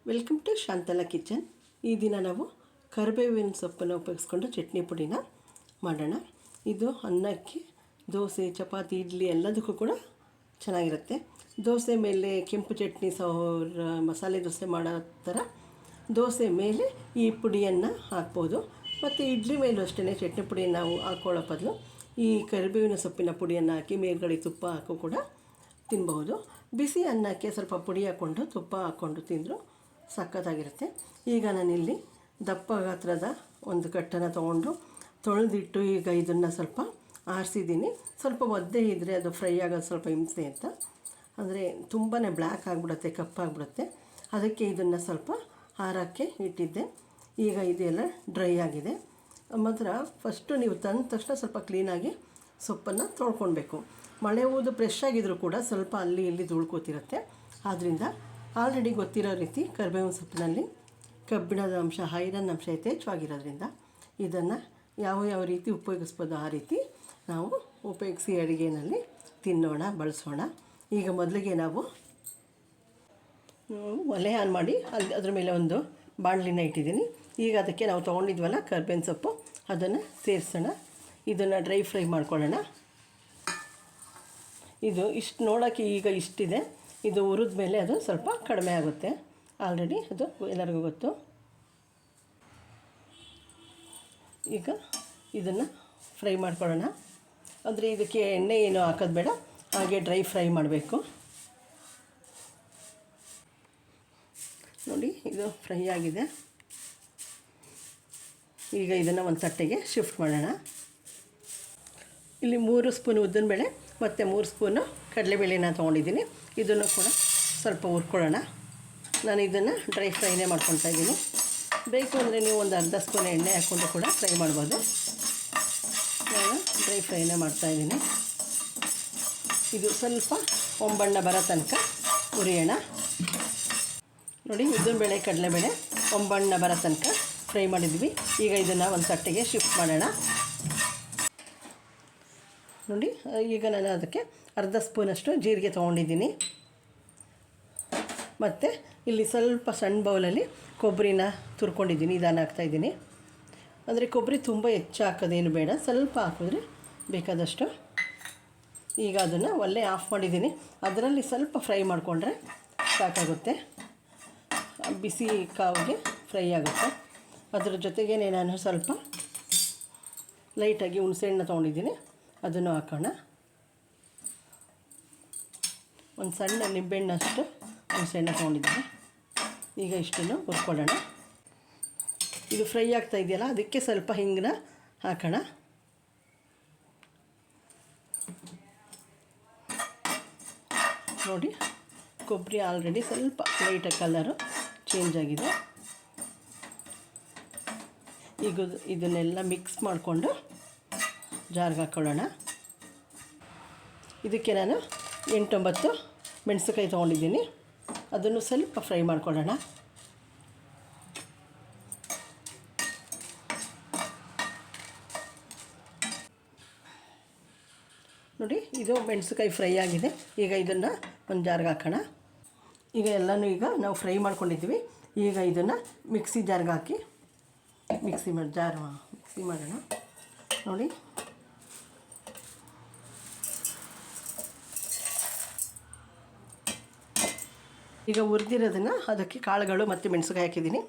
Welcome to Shantala kitchen. ಈ ದಿನ ನಾವು ಕರಿಬೇವಿನ ಸೊಪ್ಪನ್ನು ಉಪಯೋಗಿಸ್ಕೊಂಡು ಚಟ್ನಿ ಪುಡಿನ ಮಾಡೋಣ. ಇದು ಅನ್ನಕ್ಕೆ, ದೋಸೆ, ಚಪಾತಿ, ಇಡ್ಲಿ ಎಲ್ಲದಕ್ಕೂ ಕೂಡ ಚೆನ್ನಾಗಿರುತ್ತೆ. ದೋಸೆ ಮೇಲೆ ಕೆಂಪು ಚಟ್ನಿ ಮಸಾಲೆ ದೋಸೆ ಮಾಡೋ ಥರ ದೋಸೆ ಮೇಲೆ ಈ ಪುಡಿಯನ್ನು ಹಾಕ್ಬೋದು. ಮತ್ತು ಇಡ್ಲಿ ಮೇಲೂ ಅಷ್ಟೇ ಚಟ್ನಿ ಪುಡಿಯನ್ನು ನಾವು ಹಾಕ್ಕೊಳ್ಳೋ ಬದಲು ಈ ಕರಿಬೇವಿನ ಸೊಪ್ಪಿನ ಪುಡಿಯನ್ನು ಹಾಕಿ ಮೇಲ್ಗಡೆ ತುಪ್ಪ ಹಾಕಿ ಕೂಡ ತಿನ್ನಬಹುದು. ಬಿಸಿ ಅನ್ನಕ್ಕೆ ಸ್ವಲ್ಪ ಪುಡಿ ಹಾಕ್ಕೊಂಡು ತುಪ್ಪ ಹಾಕ್ಕೊಂಡು ತಿಂದರೂ ಸಖತ್ತಾಗಿರುತ್ತೆ. ಈಗ ನಾನಿಲ್ಲಿ ದಪ್ಪ ಗಾತ್ರದ ಒಂದು ಕಟ್ಟನ್ನು ತೊಗೊಂಡು ತೊಳೆದಿಟ್ಟು ಈಗ ಇದನ್ನು ಸ್ವಲ್ಪ ಆರಿಸಿದ್ದೀನಿ. ಸ್ವಲ್ಪ ಒದ್ದೆ ಇದ್ದರೆ ಅದು ಫ್ರೈ ಆಗೋದು ಸ್ವಲ್ಪ ಹಿಂಸೆ ಅಂತ, ಅಂದರೆ ತುಂಬಾ ಬ್ಲ್ಯಾಕ್ ಆಗಿಬಿಡುತ್ತೆ, ಕಪ್ಪಾಗಿಬಿಡುತ್ತೆ. ಅದಕ್ಕೆ ಇದನ್ನು ಸ್ವಲ್ಪ ಹಾರಕ್ಕೆ ಇಟ್ಟಿದ್ದೆ. ಈಗ ಇದೆಲ್ಲ ಡ್ರೈ ಆಗಿದೆ. ಮಾತ್ರ ಫಸ್ಟು ನೀವು ತಂದ ತಕ್ಷಣ ಸ್ವಲ್ಪ ಕ್ಲೀನಾಗಿ ಸೊಪ್ಪನ್ನು ತೊಳ್ಕೊಳ್ಬೇಕು. ಮಳೆ ಹೋದು ಫ್ರೆಶ್ ಆಗಿದ್ರೂ ಕೂಡ ಸ್ವಲ್ಪ ಅಲ್ಲಿ ಇಲ್ಲಿ ಧೂಳ್ಕೋತಿರುತ್ತೆ. ಆದ್ದರಿಂದ ಆಲ್ರೆಡಿ ಗೊತ್ತಿರೋ ರೀತಿ ಕರಿಬೇವಿನ ಸೊಪ್ಪಿನಲ್ಲಿ ಕಬ್ಬಿಣದ ಅಂಶ, ಐರನ್ ಅಂಶ ಯಥೇಚ್ಛವಾಗಿರೋದ್ರಿಂದ ಇದನ್ನು ಯಾವ ರೀತಿ ಉಪಯೋಗಿಸ್ಬೋದು ಆ ರೀತಿ ನಾವು ಉಪಯೋಗಿಸಿ ಅಡುಗೆಯಲ್ಲಿ ತಿನ್ನೋಣ, ಬಳಸೋಣ. ಈಗ ಮೊದಲಿಗೆ ನಾವು ಒಲೆ ಆನ್ ಮಾಡಿ ಅದ್ರ ಮೇಲೆ ಒಂದು ಬಾಣಲಿನ ಇಟ್ಟಿದ್ದೀನಿ. ಈಗ ಅದಕ್ಕೆ ನಾವು ತೊಗೊಂಡಿದ್ವಲ್ಲ ಕರಿಬೇವಿನ ಸೊಪ್ಪು, ಅದನ್ನು ಸೇರಿಸೋಣ. ಇದನ್ನು ಡ್ರೈ ಫ್ರೈ ಮಾಡ್ಕೊಳ್ಳೋಣ. ಇದು ಇಷ್ಟು ನೋಡೋಕ್ಕೆ ಈಗ ಇಷ್ಟಿದೆ. ಇದು ಹುರಿದ ಮೇಲೆ ಅದು ಸ್ವಲ್ಪ ಕಡಿಮೆ ಆಗುತ್ತೆ. ಆಲ್ರೆಡಿ ಅದು ಎಲ್ಲರಿಗೂ ಗೊತ್ತು. ಈಗ ಇದನ್ನು ಫ್ರೈ ಮಾಡ್ಕೊಳ್ಳೋಣ. ಅಂದರೆ ಇದಕ್ಕೆ ಎಣ್ಣೆ ಏನು ಹಾಕೋದು ಬೇಡ, ಹಾಗೆ ಡ್ರೈ ಫ್ರೈ ಮಾಡಬೇಕು. ನೋಡಿ, ಇದು ಫ್ರೈ ಆಗಿದೆ. ಈಗ ಇದನ್ನು ಒಂದು ತಟ್ಟೆಗೆ ಶಿಫ್ಟ್ ಮಾಡೋಣ. ಇಲ್ಲಿ 3 ಸ್ಪೂನ್ ಉದ್ದಿನಬೇಳೆ ಮತ್ತು 3 ಸ್ಪೂನು ಕಡಲೆಬೇಳೆನ ತೊಗೊಂಡಿದ್ದೀನಿ. ಇದನ್ನು ಕೂಡ ಸ್ವಲ್ಪ ಹುರ್ಕೊಳ್ಳೋಣ. ನಾನು ಇದನ್ನು ಡ್ರೈ ಫ್ರೈನೇ ಮಾಡ್ಕೊತಾ ಇದ್ದೀನಿ. ಬೇಕು ಅಂದರೆ ನೀವು ಒಂದು ಅರ್ಧ ಸ್ಪೂನ್ ಎಣ್ಣೆ ಹಾಕ್ಕೊಂಡು ಕೂಡ ಫ್ರೈ ಮಾಡ್ಬೋದು. ನಾನು ಡ್ರೈ ಫ್ರೈನೇ ಮಾಡ್ತಾಯಿದ್ದೀನಿ. ಇದು ಸ್ವಲ್ಪ ಒಂಬಣ್ಣ ಬರೋ ತನಕ ಹುರಿಯೋಣ. ನೋಡಿ, ಉದ್ದಿನಬೇಳೆ, ಕಡಲೆಬೇಳೆ ಒಂಬಣ್ಣ ಬರೋ ತನಕ ಫ್ರೈ ಮಾಡಿದ್ವಿ. ಈಗ ಇದನ್ನು ಒಂದು ತಟ್ಟೆಗೆ ಶಿಫ್ಟ್ ಮಾಡೋಣ. ನೋಡಿ, ಈಗ ನಾನು ಅದಕ್ಕೆ ಅರ್ಧ ಸ್ಪೂನಷ್ಟು ಜೀರಿಗೆ ತೊಗೊಂಡಿದ್ದೀನಿ. ಮತ್ತು ಇಲ್ಲಿ ಸ್ವಲ್ಪ ಸಣ್ಣ ಬೌಲಲ್ಲಿ ಕೊಬ್ಬರಿನ ತುರ್ಕೊಂಡಿದ್ದೀನಿ. ಇದನ್ನು ಹಾಕ್ತಾಯಿದ್ದೀನಿ. ಅಂದರೆ ಕೊಬ್ಬರಿ ತುಂಬ ಹೆಚ್ಚು ಹಾಕೋದೇನು ಬೇಡ, ಸ್ವಲ್ಪ ಹಾಕಿದ್ರೆ ಬೇಕಾದಷ್ಟು. ಈಗ ಅದನ್ನು ಒಲೆ ಆಫ್ ಮಾಡಿದ್ದೀನಿ. ಅದರಲ್ಲಿ ಸ್ವಲ್ಪ ಫ್ರೈ ಮಾಡಿಕೊಂಡ್ರೆ ಸಾಕಾಗುತ್ತೆ. ಬಿಸಿ ಕಾವಿಗೆ ಫ್ರೈ ಆಗುತ್ತೆ. ಅದರ ಜೊತೆಗೇ ನಾನು ಸ್ವಲ್ಪ ಲೈಟಾಗಿ ಹುಣಸೆಹಣ್ಣು ತೊಗೊಂಡಿದ್ದೀನಿ, ಅದನ್ನು ಹಾಕೋಣ. ಒಂದು ಸಣ್ಣ ನಿಂಬೆಹಣ್ಣಷ್ಟು ಹುಣಸೆಹಣ್ಣು ತೊಗೊಂಡಿದ್ದೀನಿ. ಈಗ ಇಷ್ಟನ್ನು ಹುರ್ಕೊಳ್ಳೋಣ. ಇದು ಫ್ರೈ ಆಗ್ತಾ ಇದೆಯಲ್ಲ, ಅದಕ್ಕೆ ಸ್ವಲ್ಪ ಹಿಂಗನ್ನ ಹಾಕೋಣ. ನೋಡಿ, ಕೊಬ್ಬರಿ ಆಲ್ರೆಡಿ ಸ್ವಲ್ಪ ಲೈಟಾಗಿ ಕಲರು ಚೇಂಜ್ ಆಗಿದೆ. ಈಗ ಇದನ್ನೆಲ್ಲ ಮಿಕ್ಸ್ ಮಾಡಿಕೊಂಡು ಜಾರ್ಗೆ ಹಾಕ್ಕೊಳ್ಳೋಣ. ಇದಕ್ಕೆ ನಾನು 8-9 ಮೆಣಸಿನಕಾಯಿ ತೊಗೊಂಡಿದ್ದೀನಿ. ಅದನ್ನು ಸ್ವಲ್ಪ ಫ್ರೈ ಮಾಡ್ಕೊಳ್ಳೋಣ. ನೋಡಿ, ಇದು ಮೆಣಸಿನಕಾಯಿ ಫ್ರೈ ಆಗಿದೆ. ಈಗ ಇದನ್ನು ಒಂದು ಜಾರ್ಗೆ ಹಾಕೋಣ. ಈಗ ಎಲ್ಲನೂ ಈಗ ನಾವು ಫ್ರೈ ಮಾಡ್ಕೊಂಡಿದ್ದೀವಿ. ಈಗ ಇದನ್ನು ಮಿಕ್ಸಿ ಜಾರ್ಗೆ ಹಾಕಿ ಮಿಕ್ಸಿ ಮಾಡೋಣ. ನೋಡಿ, ಈಗ ಹುರಿದಿರೋದನ್ನು ಅದಕ್ಕೆ ಕಾಳುಗಳು ಮತ್ತು ಮೆಣಸಿನಕಾಯಿ ಹಾಕಿದ್ದೀನಿ.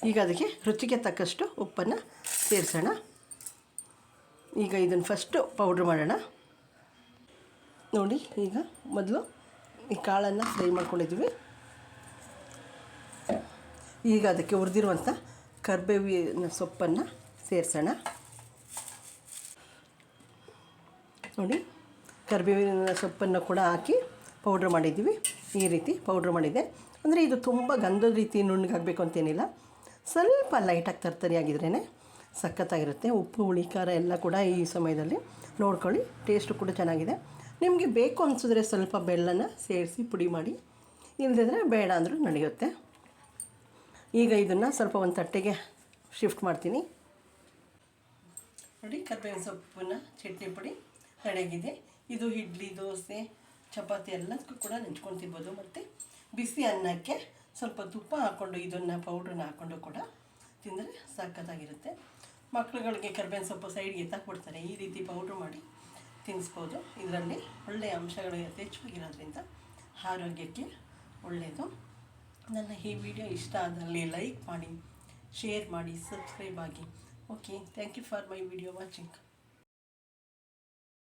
ಈಗ ಅದಕ್ಕೆ ರುಚಿಗೆ ತಕ್ಕಷ್ಟು ಉಪ್ಪನ್ನು ಸೇರಿಸೋಣ. ಈಗ ಇದನ್ನು ಫಸ್ಟು ಪೌಡ್ರ್ ಮಾಡೋಣ. ನೋಡಿ, ಈಗ ಮೊದಲು ಈ ಕಾಳನ್ನು ಫ್ರೈ ಮಾಡ್ಕೊಂಡಿದ್ದೀವಿ. ಈಗ ಅದಕ್ಕೆ ಹುರಿದಿರುವಂಥ ಕರಿಬೇವಿನ ಸೊಪ್ಪನ್ನು ಸೇರಿಸೋಣ. ನೋಡಿ, ಕರಿಬೇವಿನ ಸೊಪ್ಪನ್ನು ಕೂಡ ಹಾಕಿ ಪೌಡ್ರ್ ಮಾಡಿದ್ದೀವಿ. ಈ ರೀತಿ ಪೌಡ್ರ್ ಮಾಡಿದೆ. ಅಂದರೆ ಇದು ತುಂಬ ಗಂಧದ ರೀತಿ ನುಣ್ಣಗಾಗಬೇಕು ಅಂತೇನಿಲ್ಲ, ಸ್ವಲ್ಪ ಲೈಟಾಗಿ ತರ್ತರಿಯಾಗಿದ್ರೇ ಸಖತ್ತಾಗಿರುತ್ತೆ. ಉಪ್ಪು, ಹುಳಿ, ಖಾರ ಎಲ್ಲ ಕೂಡ ಈ ಸಮಯದಲ್ಲಿ ನೋಡ್ಕೊಳ್ಳಿ. ಟೇಸ್ಟು ಕೂಡ ಚೆನ್ನಾಗಿದೆ. ನಿಮಗೆ ಬೇಕು ಅನಿಸಿದ್ರೆ ಸ್ವಲ್ಪ ಬೆಲ್ಲನ ಸೇರಿಸಿ ಪುಡಿ ಮಾಡಿ, ಇಲ್ಲದಿದ್ದರೆ ಬೇಡ ಅಂದರೂ ನಡೆಯುತ್ತೆ. ಈಗ ಇದನ್ನು ಸ್ವಲ್ಪ ಒಂದು ತಟ್ಟೆಗೆ ಶಿಫ್ಟ್ ಮಾಡ್ತೀನಿ. ನೋಡಿ, ಕರಿಬೇವಿನ ಸೊಪ್ಪಿನ ಚಟ್ನಿ ಪುಡಿ ರೆಡಿಯಾಗಿದೆ. ಇದು ಇಡ್ಲಿ, ದೋಸೆ, ಚಪಾತಿ ಎಲ್ಲದಕ್ಕೂ ಕೂಡ ನೆಂಚ್ಕೊಂಡು ತಿನ್ಬೋದು. ಮತ್ತು ಬಿಸಿ ಅನ್ನಕ್ಕೆ ಸ್ವಲ್ಪ ತುಪ್ಪ ಹಾಕ್ಕೊಂಡು ಇದನ್ನು ಪೌಡ್ರನ್ನ ಹಾಕ್ಕೊಂಡು ಕೂಡ ತಿಂದರೆ ಸಖತ್ತಾಗಿರುತ್ತೆ. ಮಕ್ಳುಗಳಿಗೆ ಕರ್ಬೇವಿನ ಸೊಪ್ಪು ಸೈಡ್ಗೆ ಎತ್ತಾಕ್ಬಿಡ್ತಾರೆ, ಈ ರೀತಿ ಪೌಡ್ರ್ ಮಾಡಿ ತಿನ್ನಿಸ್ಬೋದು. ಇದರಲ್ಲಿ ಒಳ್ಳೆಯ ಅಂಶಗಳು ಯಥೇಚ್ಛವಾಗಿರೋದ್ರಿಂದ ಆರೋಗ್ಯಕ್ಕೆ ಒಳ್ಳೆಯದು. ನನ್ನ ಈ ವಿಡಿಯೋ ಇಷ್ಟ ಆದಲ್ಲಿ ಲೈಕ್ ಮಾಡಿ, ಶೇರ್ ಮಾಡಿ, ಸಬ್ಸ್ಕ್ರೈಬ್ ಆಗಿ. Okay, thank you for my video watching.